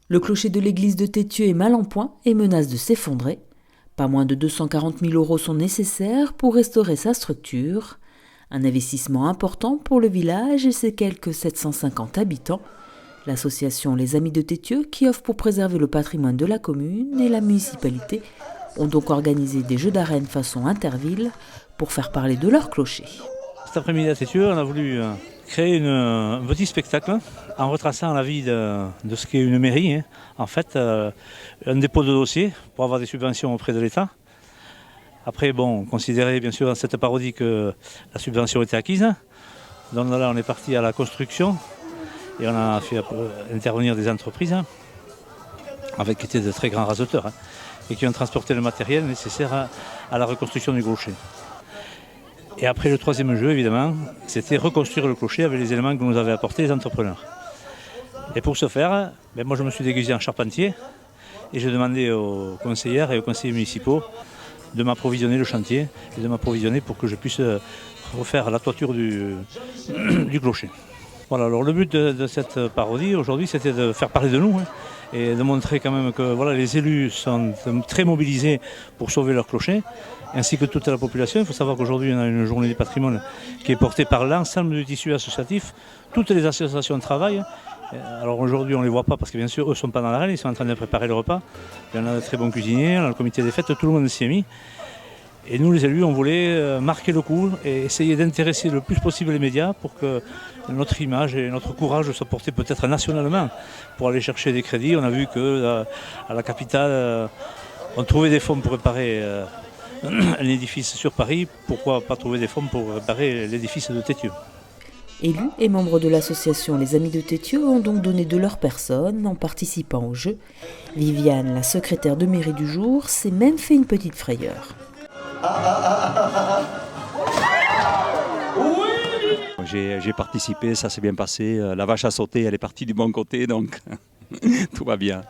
Le clocher de l'église de Tétieux est mal en point et menace de s'effondrer. Pas moins de 240 000 € sont nécessaires pour restaurer sa structure. Un investissement important pour le village et ses quelques 750 habitants. L'association Les Amis de Tétieux, qui offre pour préserver le patrimoine de la commune, et la municipalité ont donc organisé des jeux d'arène façon interville pour faire parler de leur clocher. Cet après-midi à Tétieux, on a voulu créer un petit spectacle en retraçant la vie de ce qu'est une mairie. En fait, un dépôt de dossier pour avoir des subventions auprès de l'État. Après, on considérait bien sûr dans cette parodie que la subvention était acquise. Donc là, on est parti à la construction et on a fait intervenir des entreprises qui étaient de très grands raseteurs et qui ont transporté le matériel nécessaire à la reconstruction du clocher. Et après, le troisième jeu, évidemment, c'était reconstruire le clocher avec les éléments que nous avaient apportés les entrepreneurs. Et pour ce faire, moi je me suis déguisé en charpentier et j'ai demandé aux conseillères et aux conseillers municipaux de m'approvisionner le chantier et de m'approvisionner pour que je puisse refaire la toiture du clocher. Voilà, alors le but de cette parodie aujourd'hui, c'était de faire parler de nous et de montrer quand même que les élus sont très mobilisés pour sauver leur clocher, ainsi que toute la population. Il faut savoir qu'aujourd'hui, on a une journée du patrimoine qui est portée par l'ensemble du tissu associatif. Toutes les associations travaillent. Alors aujourd'hui, on ne les voit pas parce que bien sûr, eux ne sont pas dans l'arène, ils sont en train de préparer le repas. Il y en a de très bons cuisiniers, on a le comité des fêtes, tout le monde s'y est mis. Et nous, les élus, on voulait marquer le coup et essayer d'intéresser le plus possible les médias pour que notre image et notre courage soient portés peut-être nationalement pour aller chercher des crédits. On a vu qu'à la capitale, on trouvait des fonds pour réparer un édifice sur Paris. Pourquoi pas trouver des fonds pour réparer l'édifice de Tétieux ? Élus et membres de l'association Les Amis de Tétieux ont donc donné de leur personne en participant au jeu. Viviane, la secrétaire de mairie du jour, s'est même fait une petite frayeur. J'ai participé, ça s'est bien passé. La vache a sauté, elle est partie du bon côté, donc tout va bien.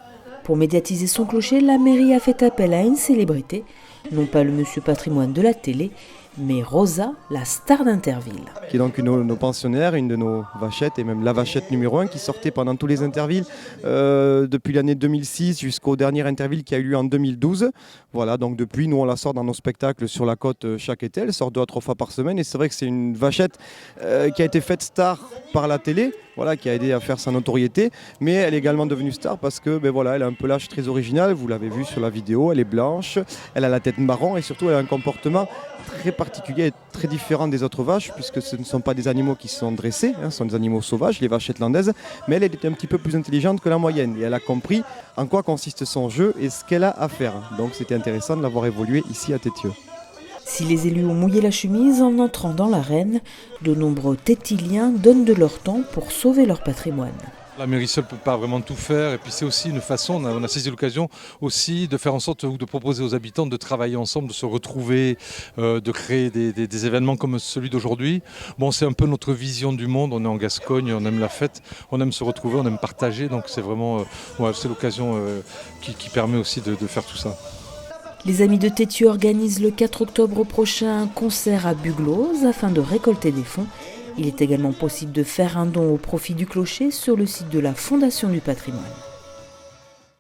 Pour médiatiser son clocher, la mairie a fait appel à une célébrité, non pas le monsieur patrimoine de la télé, mais Rosa, la star d'Interville. Qui est donc une de nos pensionnaires, une de nos vachettes, et même la vachette numéro 1 qui sortait pendant tous les Intervilles depuis l'année 2006 jusqu'au dernier Interville qui a eu lieu en 2012. Voilà, donc depuis, nous on la sort dans nos spectacles sur la côte chaque été, elle sort 2 à 3 fois par semaine, et c'est vrai que c'est une vachette qui a été faite star par la télé, qui a aidé à faire sa notoriété, mais elle est également devenue star parce que elle a un pelage très original, vous l'avez vu sur la vidéo, elle est blanche, elle a la tête marron et surtout elle a un comportement très particulier et très différent des autres vaches, puisque ce ne sont pas des animaux qui sont dressés, ce sont des animaux sauvages, les vaches shetlandaises, mais elle est un petit peu plus intelligente que la moyenne et elle a compris en quoi consiste son jeu et ce qu'elle a à faire. Donc c'était intéressant de l'avoir évolué ici à Tétieux. Si les élus ont mouillé la chemise en entrant dans l'arène, de nombreux Tétiliens donnent de leur temps pour sauver leur patrimoine. La mairie seule ne peut pas vraiment tout faire et puis c'est aussi une façon, on a saisi l'occasion aussi de faire en sorte ou de proposer aux habitants de travailler ensemble, de se retrouver, de créer des événements comme celui d'aujourd'hui. C'est un peu notre vision du monde, on est en Gascogne, on aime la fête, on aime se retrouver, on aime partager, donc c'est vraiment c'est l'occasion qui permet aussi de faire tout ça. Les Amis de Tétieux organisent le 4 octobre prochain un concert à Bugloz afin de récolter des fonds. Il est également possible de faire un don au profit du clocher sur le site de la Fondation du patrimoine.